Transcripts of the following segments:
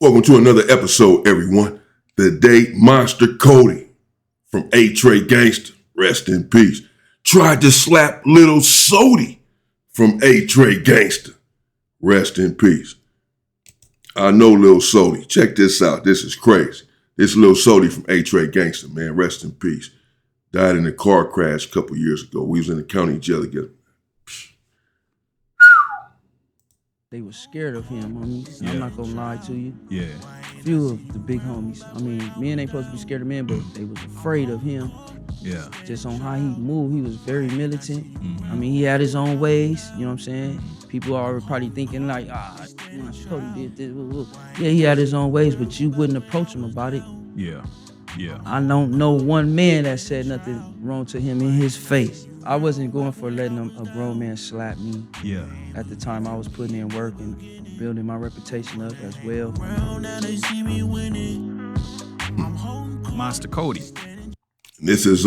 Welcome to another episode, everyone. Today, Monster Kody from A-Tray Gangster, rest in peace, tried to slap Lil Sodi from A-Tray Gangster, rest in peace. I know Lil Sodi. Check this out. This is crazy. This Lil Sodi from A-Tray Gangster, man, rest in peace. Died in a car crash a couple years ago. We was in the county jail together. They were scared of him, homies. Yeah. I'm not gonna lie to you. Yeah. Few of the big homies. I mean, men ain't supposed to be scared of men, but they was afraid of him. Yeah. Just on how he moved, he was very militant. Mhm. I mean, he had his own ways, you know what I'm saying? People are probably thinking like, Kody did this. Woo, woo. Yeah, he had his own ways, but you wouldn't approach him about it. Yeah. Yeah. I don't know one man that said nothing wrong to him in his face. I wasn't going for letting a grown man slap me. Yeah. At the time, I was putting in work and building my reputation up as well. Monster Kody. This is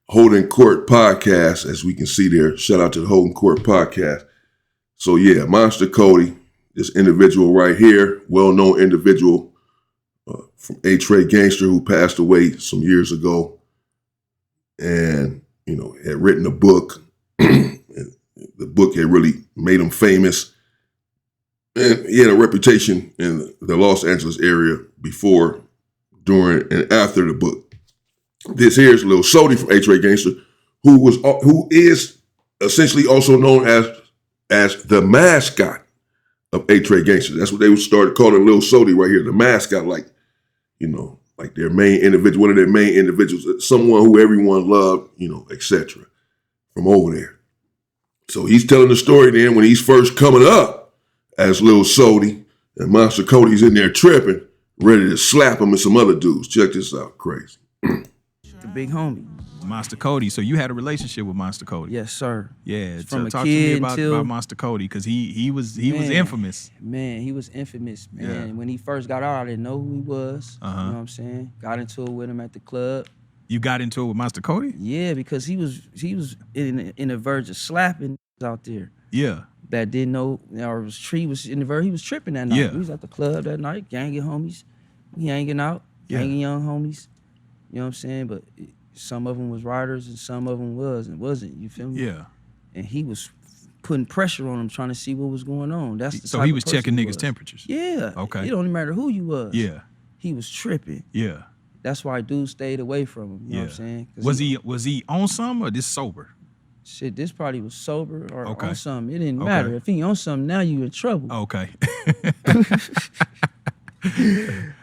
Holding Court Podcast, as we can see there. Shout out to the Holding Court Podcast. So yeah, Monster Kody, this individual right here, well-known individual from A-Tray Gangster who passed away some years ago, and had written a book. The book had really made him famous, and he had a reputation in the Los Angeles area before, during, and after the book. This here's Lil Sodi from A-Tray Gangster, who is essentially also known as the mascot of A-Tray Gangster. That's what they would start calling Lil Sodi right here, the mascot, like their main individual, one of their main individuals, someone who everyone loved, etc. from over there. So he's telling the story then when he's first coming up as Lil Sodi, and Monster Kody's in there tripping, ready to slap him and some other dudes. Check this out, crazy. The big homie. Monster Kody. So you had a relationship with Monster Kody? Yes, sir. Yeah. From a talk kid to me until about Monster Kody, because he was infamous. Man, he was infamous, man. Yeah. When he first got out, I didn't know who he was. Uh-huh. You know what I'm saying? Got into it with him at the club. You got into it with Monster Kody? Yeah, because he was in the verge of slapping out there. Yeah. That didn't know, he was in the verge. He was tripping that night. Yeah. We was at the club that night, gang of homies. We hanging out, Yeah. gang of young homies. You know what I'm saying? But some of them was riders and some of them wasn't. You feel me? Yeah. And he was putting pressure on him, trying to see what was going on. That's the So type he of was person checking he niggas' was. temperatures. Yeah. Okay. It don't matter who you was. Yeah. He was tripping. Yeah. That's why dudes stayed away from him. You know what I'm saying? 'Cause Was he on some or just sober? Shit, this probably was sober or Okay. on something. It didn't Okay. matter. If he on something, now you in trouble. Okay.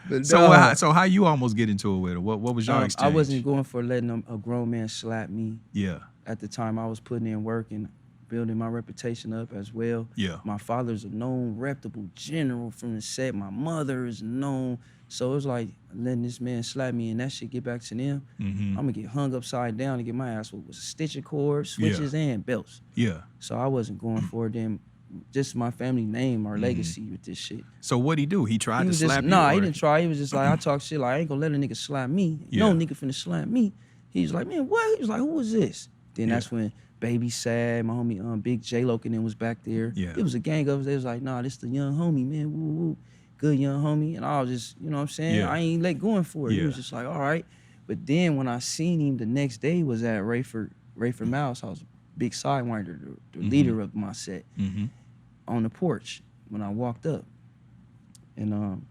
But So how you almost get into it with her? What was your exchange? I wasn't going for letting a grown man slap me. Yeah. At the time, I was putting in work and building my reputation up as well. Yeah. My father's a known, reputable general from the set. My mother is known. So it was like letting this man slap me and that shit get back to them. Mm-hmm. I'm gonna get hung upside down and get my ass with stitching cords, switches, and belts. Yeah. So I wasn't going for them. Just my family name or legacy with this shit. So what'd he do? He tried He to was slap just, you? nah, he or- didn't try. He was just like, I talk shit like, I ain't gonna let a nigga slap me. Yeah. No nigga finna slap me. He was like, man, what? He was like, who was this? Then that's when Baby Sad, my homie Big J-Lo and them was back there. Yeah. It was a gang of us. They was like, nah, this the young homie, man. Woo, woo. Good young homie. And I was just, you know what I'm saying? Yeah. I ain't let going for it. He Yeah. was just like, all right. But then when I seen him the next day was at Rayford Mouse House, Big Sidewinder, the leader of my set. Mm-hmm. On the porch when I walked up, and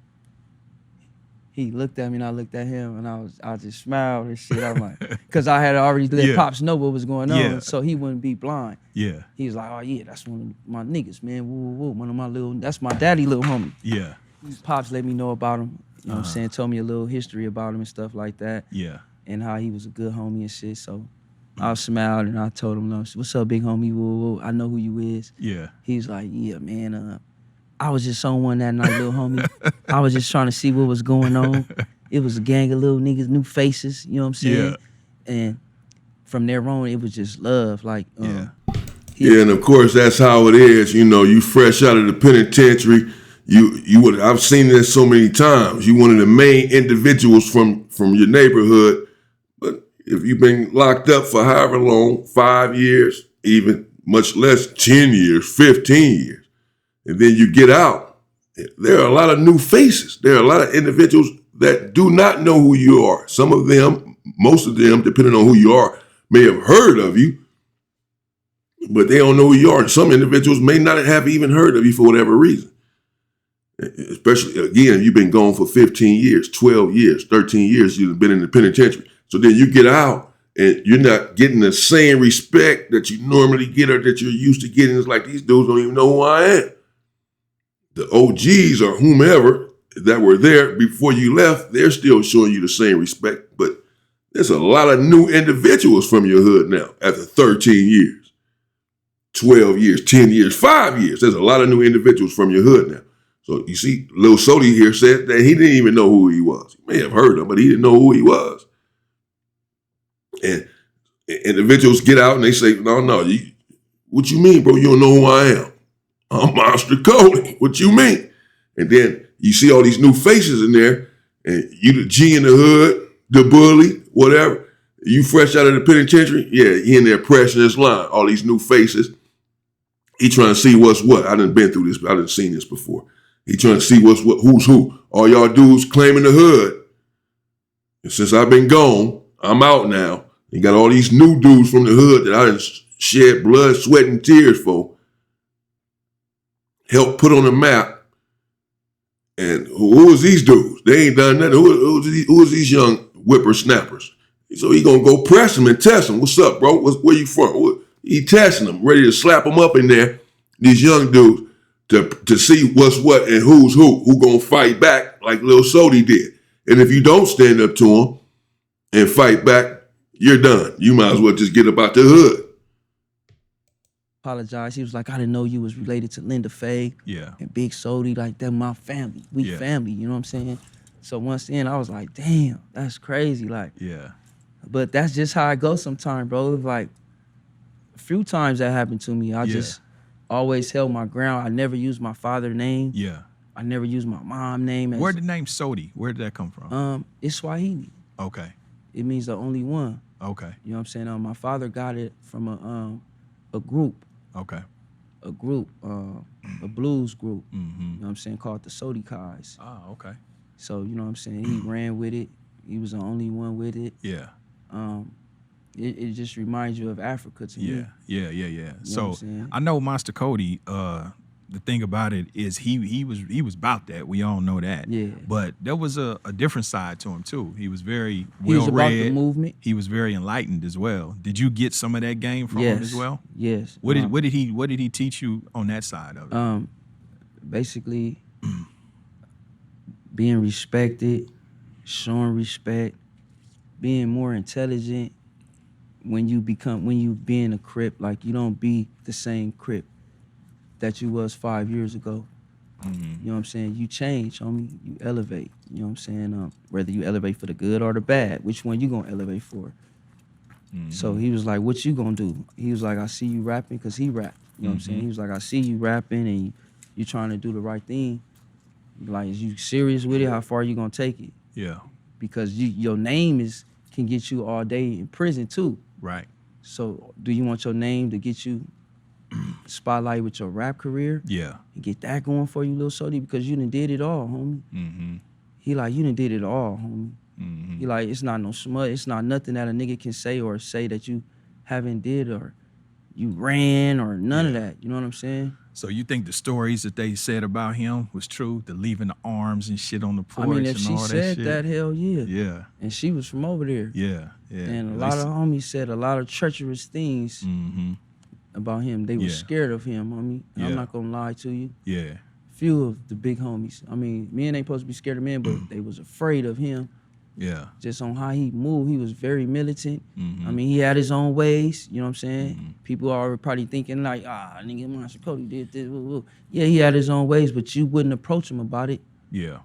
he looked at me and I looked at him and I just smiled and shit. I'm like, because I had already let Yeah. Pops know what was going on, Yeah. so he wouldn't be blind. Yeah. He was like, oh yeah, that's one of my niggas, man. Woo, woo, woo. That's my daddy, little homie. Yeah. Pops let me know about him. You know what I'm saying? Told me a little history about him and stuff like that, Yeah. and how he was a good homie and shit. So I smiled and I told him, what's up, big homie? Woo, woo. I know who you is. Yeah. He's like, yeah, man, I was just on one that night, little homie. I was just trying to see what was going on. It was a gang of little niggas, new faces, you know what I'm saying? Yeah. And from there on, it was just love. Like, Yeah, and of course that's how it is. You fresh out of the penitentiary. I've seen this so many times. You one of the main individuals from your neighborhood, but if you've been locked up for however long, 5 years, even much less 10 years, 15 years, and then you get out there are a lot of new faces. There are a lot of individuals that do not know who you are. Some of them, most of them, depending on who you are, may have heard of you, but they don't know who you are. And some individuals may not have even heard of you for whatever reason. Especially, again, you've been gone for 15 years, 12 years, 13 years, you've been in the penitentiary. So then you get out and you're not getting the same respect that you normally get or that you're used to getting. It's like, these dudes don't even know who I am. The OGs or whomever that were there before you left, they're still showing you the same respect. But there's a lot of new individuals from your hood now after 13 years, 12 years, 10 years, 5 years. There's a lot of new individuals from your hood now. So you see, Lil Sodi here said that he didn't even know who he was. He may have heard him, but he didn't know who he was. And individuals get out and they say, no, what you mean, bro? You don't know who I am. I'm Monster Kody. What you mean? And then you see all these new faces in there, and you the G in the hood, the bully, whatever. You fresh out of the penitentiary, yeah, he in there pressing his line. All these new faces. He trying to see what's what. I done been through this, but I done seen this before. He trying to see what's what, who's who. All y'all dudes claiming the hood. And since I've been gone, I'm out now. You got all these new dudes from the hood that I done shed blood, sweat, and tears for. Help put on the map. And who is these dudes? They ain't done nothing. Who is these young whippersnappers? So he gonna go press them and test them. What's up, bro? Where you from? He testing them, ready to slap them up in there. These young dudes to see what's what and who's who gonna fight back like Lil Sodi did. And if you don't stand up to him and fight back, you're done. You might as well just get up out the hood. Apologize. He was like, I didn't know you was related to Linda Faye and Big Sodi. Like, they're my family. We family, you know what I'm saying? So once then, I was like, damn, that's crazy. Like, but that's just how I go sometimes, bro. It's like, a few times that happened to me, I just always held my ground. I never used my father's name. I never used my mom's name. Where did the name Sodi? Where did that come from? It's Swahili. Okay. It means the only one. Okay. You know what I'm saying? My father got it from a group. Okay. A group, a blues group. Mm-hmm. You know what I'm saying? Called the Sodi Kais. Oh, okay. So, you know what I'm saying? He ran with it. He was the only one with it. Yeah. It just reminds you of Africa to me. Yeah. You know So I know Monster Kody, the thing about it is he was about that. We all know that. Yeah. But there was a different side to him too. He was very well-read. He was about the movement. He was very enlightened as well. Did you get some of that game from him as well? Yes. What did he teach you on that side of it? Basically being respected, showing respect, being more intelligent when you being a Crip. Like, you don't be the same Crip that you was 5 years ago. Mm-hmm. You know what I'm saying? You change, homie. You elevate. You know what I'm saying? Whether you elevate for the good or the bad, which one you gonna elevate for? Mm-hmm. So he was like, what you gonna do? He was like, I see you rapping, because he rapped. You know what I'm saying? He was like, I see you rapping and you trying to do the right thing. Like, is you serious with it? How far you gonna take it? Yeah. Because your name can get you all day in prison too. Right. So do you want your name to get you spotlight with your rap career? Yeah. And get that going for you, Lil Sodi, because you done did it all, homie. Mm-hmm. He like, you done did it all, homie. Mm-hmm. He like, it's not no smut. It's not nothing that a nigga can say that you haven't did or you ran or none of that. You know what I'm saying? So you think the stories that they said about him was true? The leaving the arms and shit on the porch. I mean, if and she all said that, hell yeah. Yeah. And she was from over there. Yeah. And a lot of homies said a lot of treacherous things about him. They were scared of him, homie. And I'm not gonna lie to you. Yeah. Few of the big homies. I mean, men ain't supposed to be scared of men, but they was afraid of him. Yeah. Just on how he moved. He was very militant. I mean, he had his own ways. You know what I'm saying? People are probably thinking like, nigga, Monster Kody did this. Woo, woo. Yeah, he had his own ways, but you wouldn't approach him about it. Yeah.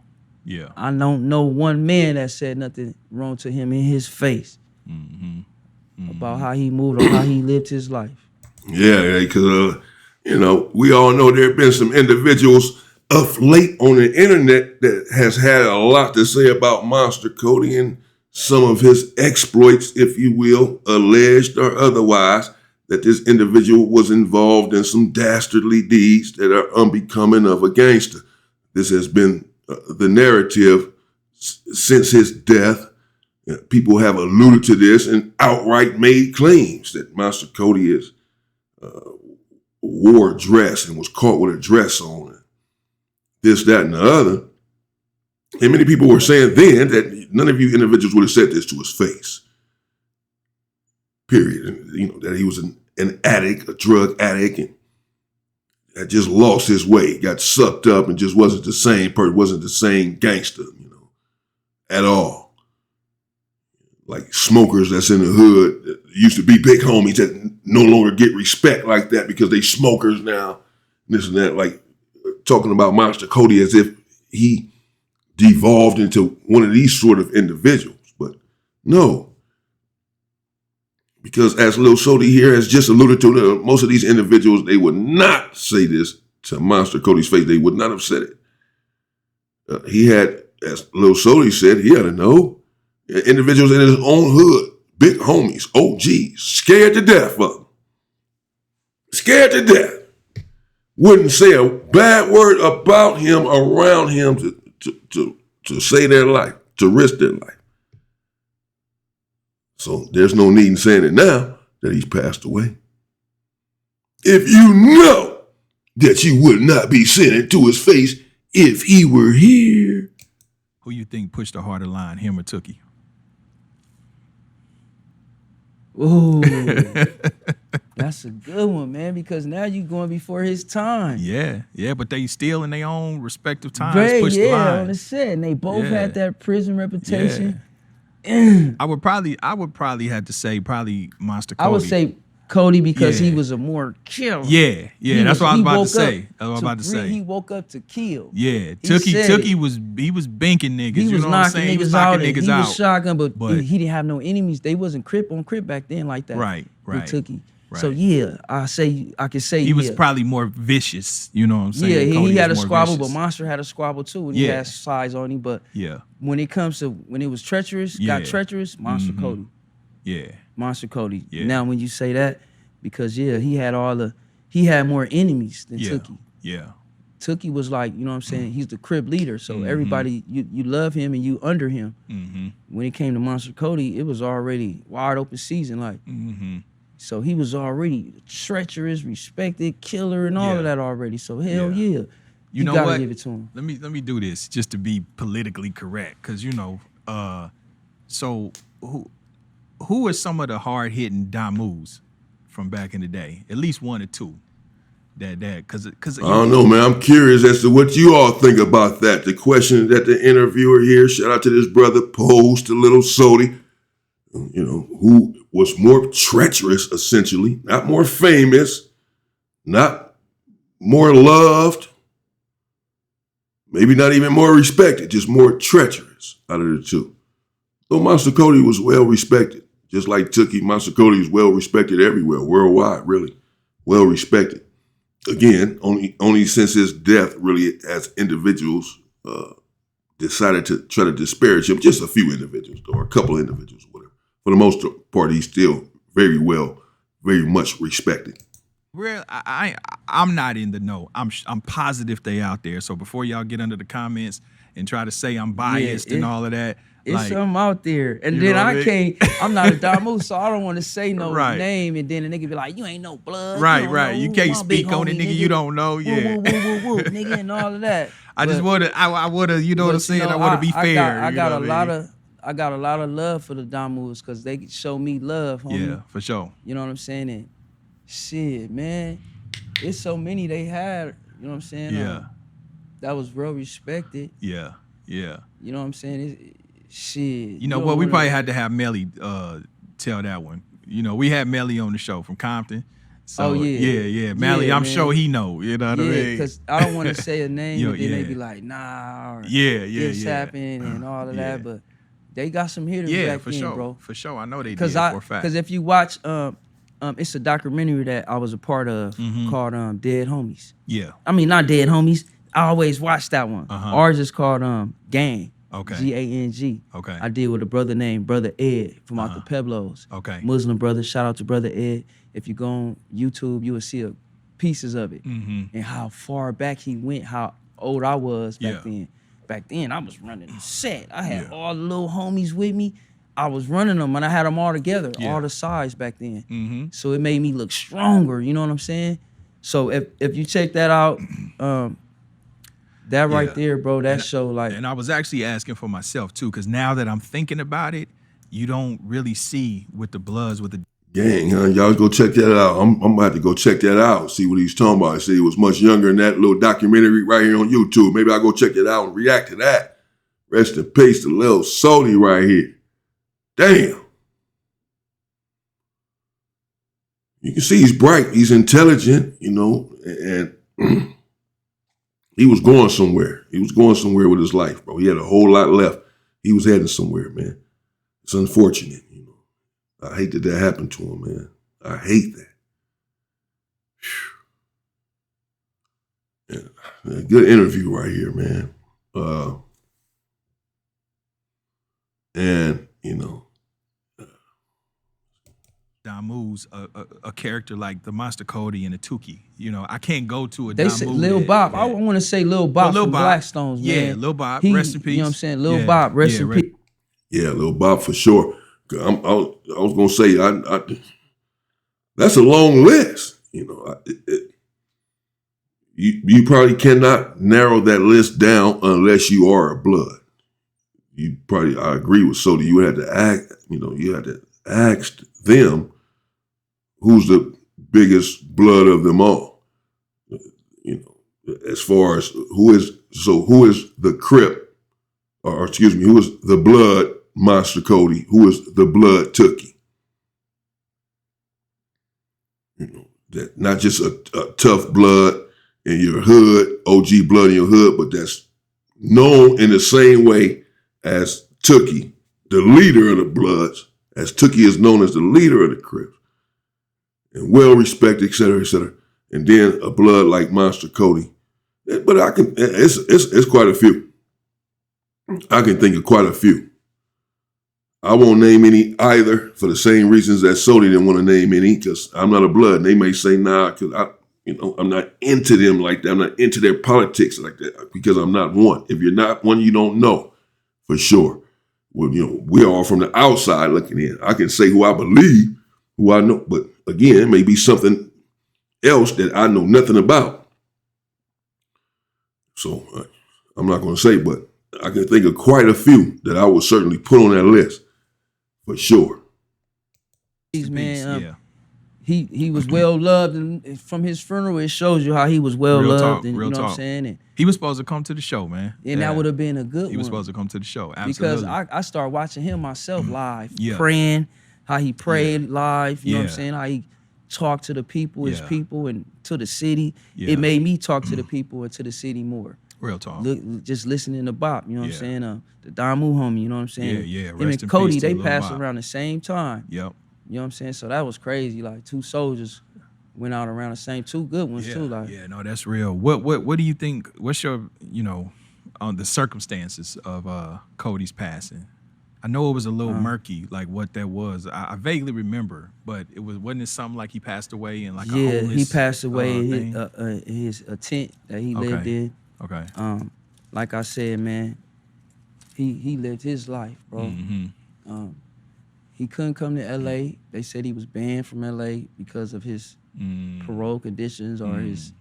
Yeah. I don't know one man that said nothing wrong to him in his face about how he moved or how he lived his life. Yeah, because, we all know there have been some individuals of late on the internet that has had a lot to say about Monster Kody and some of his exploits, if you will, alleged or otherwise, that this individual was involved in some dastardly deeds that are unbecoming of a gangster. This has been the narrative since his death. People have alluded to this and outright made claims that Master Kody is wore a dress and was caught with a dress on, and this, that, and the other. And many people were saying then that none of you individuals would have said this to his face. Period. And, that he was an addict, a drug addict, and had just lost his way, got sucked up, and just wasn't the same person, wasn't the same gangster, at all. Like smokers that's in the hood that used to be big homies that no longer get respect like that because they smokers now, this and that, like talking about Master Kody as if he devolved into one of these sort of individuals. But no, because as Lil Sodi here has just alluded to, most of these individuals, they would not say this to Master Kody's face. They would not have said it. He had, as Lil Sodi said, he had to know individuals in his own hood, big homies, OGs, scared to death of him. Scared to death. Wouldn't say a bad word about him, around him, to save their life, to risk their life. So there's no need in saying it now that he's passed away. If you know that you would not be saying it to his face if he were here. Who you think pushed the harder line, him or Tookie? Ooh, that's a good one, man, because now you going before his time. Yeah, but they still in their own respective times Right, pushed the line. On the set, and they both had that prison reputation. Yeah. I would probably have to say Master Kody. I would say Kody because he was a more killer. Yeah, that's what I was about to say. He woke up to kill. Yeah, Tookie was binking niggas. He was knocking niggas He was knocking out. niggas He out. was shotgun, but he didn't have no enemies. They wasn't Crip on Crip back then like that. Right. With Tookie. Right. So I could say he was probably more vicious. You know what I'm saying? Yeah, he had a squabble, vicious. but Monster had a squabble too, and he had size on him. But when it comes to when it was treacherous, Monster Kody. Yeah, Monster Kody. Yeah. Now when you say that, because he had more enemies than Tookie. Yeah. Tookie was like, you know what I'm saying? He's the Crip leader, so everybody you love him and you under him. When it came to Monster Kody, it was already wide open season, like. So he was already treacherous, respected, killer, and all of that already. So hell yeah. You know gotta what? Give it to him. Let me do this just to be politically correct, because so who are some of the hard hitting Damus from back in the day? At least one or two. Because I don't know, man. I'm curious as to what you all think about that. The question that the interviewer here, shout out to this brother, posed to Lil Sodi. Who was more treacherous, essentially, not more famous, not more loved, maybe not even more respected, just more treacherous out of the two. Though Master Kody was well respected, just like Tookie, Master Kody is well respected everywhere, worldwide, really, well respected. Again, only since his death, really, as individuals decided to try to disparage him, just a few individuals, or a couple of individuals, whatever. For the most part, he's still very much respected. Real, I'm not in the know. I'm positive they out there. So before y'all get under the comments and try to say I'm biased and all of that, it's something out there. And then I'm not a Damu, so I don't want to say no name, and then the nigga be like, you ain't no blood. Right. You can't speak on it, nigga. You don't know. Yeah. Woo, nigga, and all of that. I would have, you know what I'm saying? I want to be fair. I got a lot of love for the Damus because they show me love, homie. Yeah, for sure. You know what I'm saying? And shit, man, it's so many they had, you know what I'm saying? Yeah. That was well respected. Yeah. You know what I'm saying? Shit. You know what? We probably had to have Melly tell that one. We had Melly on the show from Compton. So, yeah. Melly, I'm sure he know. You know what I mean? Yeah, because I don't want to say a name, and then they be like, nah, or this happened and all of that, but they got some hitters back for then, sure, bro. For sure. I know they did for a fact. Because if you watch, it's a documentary that I was a part of called Dead Homies. Yeah. I mean, not Dead Homies. I always watch that one. Ours is called Gang. Okay. Gang. Okay. I did with a brother named Brother Ed from out the Pueblos. Okay. Muslim brother. Shout out to Brother Ed. If you go on YouTube, you will see pieces of it and how far back he went, how old I was back then. Back then, I was running the set. I had all the little homies with me. I was running them, and I had them all together, all the sides back then. So it made me look stronger. You know what I'm saying? So if you check that out, that right there, bro, that show like. And I was actually asking for myself too, because now that I'm thinking about it, you don't really see with the Bloods with the gang, huh? Y'all go check that out. I'm gonna have to go check that out, see what he's talking about. I see he was much younger in that little documentary right here on YouTube. Maybe I'll go check it out and react to that. Rest in peace to Lil Sodi right here. Damn. You can see he's bright, he's intelligent, you know, and he was going somewhere. He was going somewhere with his life, bro. He had a whole lot left. He was heading somewhere, man. It's unfortunate, you know. I hate that happened to him, man. I hate that. Yeah, good interview right here, man. And, you know. Damu's a character like the Monster Kody and the Tukey. You know, I can't go to a They Damu say Lil Bop. I want to say Lil Bop from Blackstones, man. Yeah, Lil Bop, rest in peace. You know what I'm saying? Lil Bop, rest in peace. Yeah, Lil Bop for sure. I was gonna say that's a long list. You know, you probably cannot narrow that list down unless you are a Blood. I agree with Sodi. You had to ask them who's the biggest Blood of them all. You know, as far as who is the Crip, or excuse me, who is the Blood Monster Kody, who is the Blood Tukey. You know, that not just a tough blood in your hood, OG blood in your hood, but that's known in the same way as Tukey, the leader of the Bloods, as Tukey is known as the leader of the Crips, and well respected, et cetera, et cetera. And then a Blood like Monster Kody. But it's quite a few. I can think of quite a few. I won't name any either for the same reasons that Sodi didn't want to name any, because I'm not a Blood. And they may say, nah, because I'm not into them like that. I'm not into their politics like that, because I'm not one. If you're not one, you don't know for sure. Well, you know, we're all from the outside looking in. I can say who I believe, who I know, but again, it may be something else that I know nothing about. So I'm not going to say, but I can think of quite a few that I would certainly put on that list. For sure. Man, he was well loved, and from his funeral, it shows you how he was well loved. And you know what I'm saying? And he was supposed to come to the show, man. And that would have been a good one. He was supposed to come to the show, Because absolutely. I started watching him myself live, praying, how he prayed live, you know what I'm saying? How he talked to the people, his people, and to the city. It made me talk to the people and to the city more. Real talk. Just listening to Bop, you know what I'm saying? The Damu homie, you know what I'm saying? Yeah. Him and Kody, they passed around the same time. Yep. You know what I'm saying? So that was crazy. Like, two soldiers went out around the same, two good ones too. Like, no, that's real. What do you think? What's your, on the circumstances of Kody's passing? I know it was a little murky, like what that was. I vaguely remember, but wasn't it something like he passed away in like a homeless he passed away in his tent that he lived in. Okay. Like I said, man, he lived his life, bro. Mm-hmm. He couldn't come to LA. They said he was banned from LA because of his parole conditions or his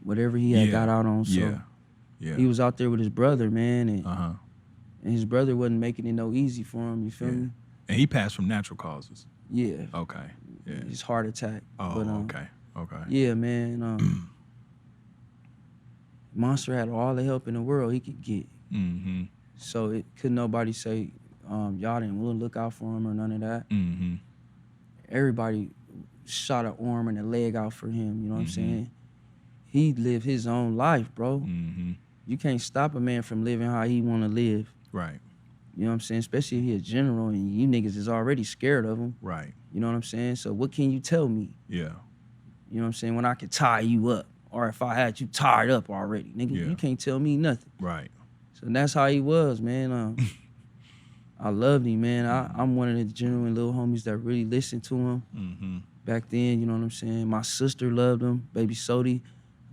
whatever he had got out on. So he was out there with his brother, man, and his brother wasn't making it no easy for him. You feel me? And he passed from natural causes. Yeah. Okay. Yeah. His heart attack. Oh, but, okay. Yeah, man. Monster had all the help in the world he could get. Mm-hmm. So it couldn't nobody say, y'all didn't really look out for him or none of that. Mm-hmm. Everybody shot an arm and a leg out for him, you know what I'm saying? He lived his own life, bro. Mm-hmm. You can't stop a man from living how he want to live. Right. You know what I'm saying? Especially if he a general and you niggas is already scared of him. Right. You know what I'm saying? So what can you tell me? Yeah. You know what I'm saying? When I could tie you up, or if I had you tied up already, nigga, you can't tell me nothing. Right. So that's how he was, man. I loved him, man. I'm one of the genuine little homies that really listened to him. Mm-hmm. Back then, you know what I'm saying? My sister loved him, baby Sodi.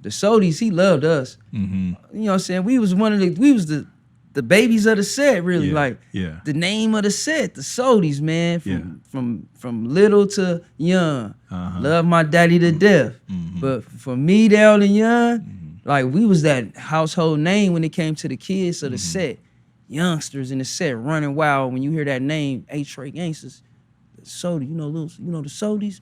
the Sodis, he loved us. Mm-hmm. You know what I'm saying? We was the babies of the set, really. The name of the set, the Sodis, man. From little to young. Love my daddy to death. Mm-hmm. But for me, down and young, like we was that household name when it came to the kids of the set. Youngsters in the set running wild. When you hear that name, A-Trey Gangsters, Sodi, you know the Sodis?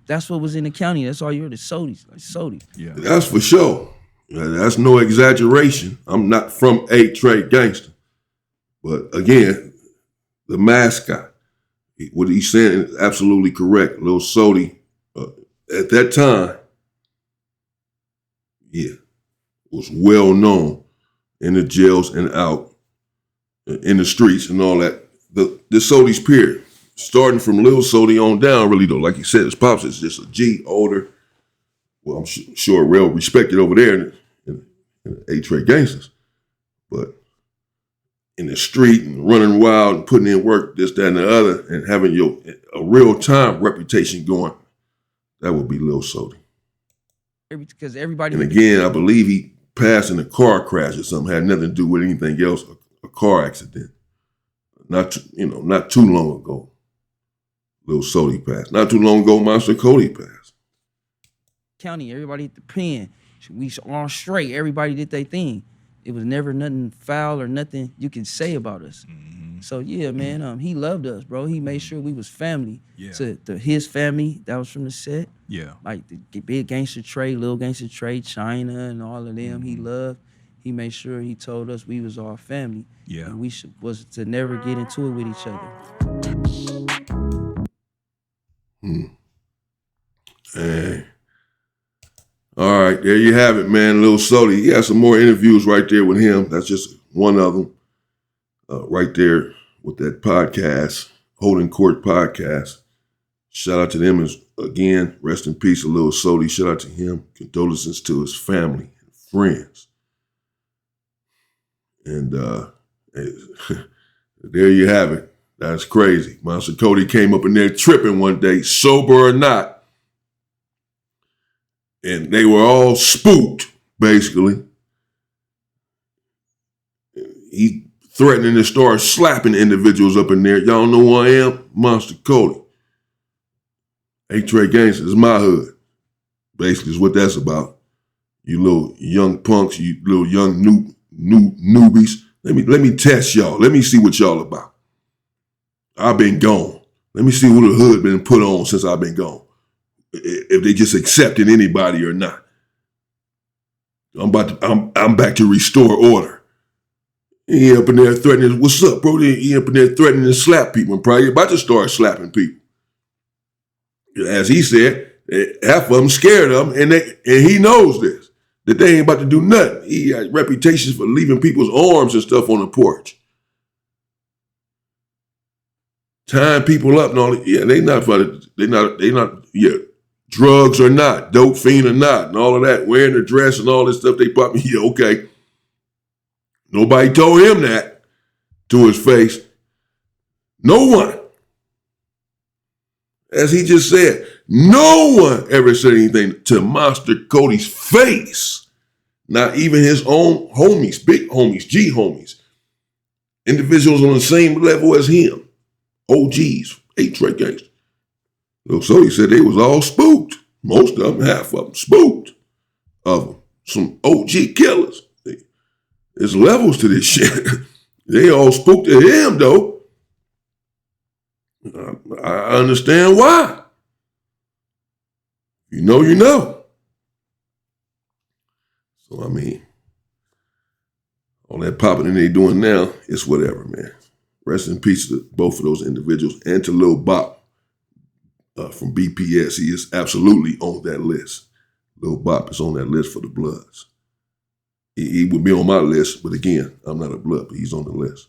That's what was in the county. That's all you heard, the Sodis, like Sodi. Yeah. That's for sure. That's no exaggeration. I'm not from A-Trey Gangster. But again, the mascot, what he's saying is absolutely correct. Lil Sodi, at that time, was well known in the jails and out, in the streets and all that. The Sodi's period, starting from Lil Sodi on down, really though. Like you said, his pops is just a G, older. Well, I'm sure real respected over there in A-Trey Gangsters. But in the street and running wild and putting in work, this, that, and the other, and having a real-time reputation going, that would be Lil Sodi. Because everybody... And again, I believe he passed in a car crash or something, had nothing to do with anything else, a car accident. Not too long ago, Lil Sodi passed. Not too long ago, Monster Kody passed. County, everybody hit the pen. We all straight. Everybody did their thing. It was never nothing foul or nothing you can say about us. So yeah, man, he loved us, bro. He made sure we was family. To his family that was from the set. Like the big Gangster Trey, Lil Gangster Trey, China, and all of them. He loved. He made sure he told us we was all family. And we was to never get into it with each other. Hey. All right, there you have it, man. Lil Sodi. He has some more interviews right there with him. That's just one of them. Right there with that podcast, Holding Court Podcast. Shout out to them. Again, rest in peace to Lil Sodi. Shout out to him. Condolences to his family and friends. And there you have it. That's crazy. Monster Kody came up in there tripping one day, sober or not. And they were all spooked, basically. He threatening to start slapping individuals up in there. Y'all know who I am? Monster Kody. A-Trey Gangster is my hood. Basically is what that's about. You little young punks, you little young newbies. Let me test y'all. Let me see what y'all about. I've been gone. Let me see what the hood been put on since I've been gone. If they just accepting anybody or not. I'm back to restore order. He up in there threatening, what's up, bro? He up in there threatening to slap people and probably about to start slapping people. As he said, half of them scared of him, and he knows this, that they ain't about to do nothing. He has reputations for leaving people's arms and stuff on the porch. Tying people up and all that. Yeah, they not, drugs or not, dope fiend or not, and all of that, wearing the dress and all this stuff they pop me. Yeah, okay. Nobody told him that to his face. No one. As he just said, no one ever said anything to Monster Kody's face. Not even his own homies, big homies, G homies. Individuals on the same level as him. OGs, A-Trey Gangster. So he said they was all spooked. Most of them, half of them, spooked of them. Some OG killers. There's levels to this shit. They all spooked at him, though. I understand why. You know, you know. So, I mean, all that popping they doing now, it's whatever, man. Rest in peace to both of those individuals and to Lil Bop from BPS. He is absolutely on that list. Lil Bop is on that list for the Bloods. He would be on my list, but again, I'm not a Blood, but he's on the list.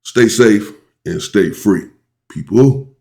Stay safe and stay free, people.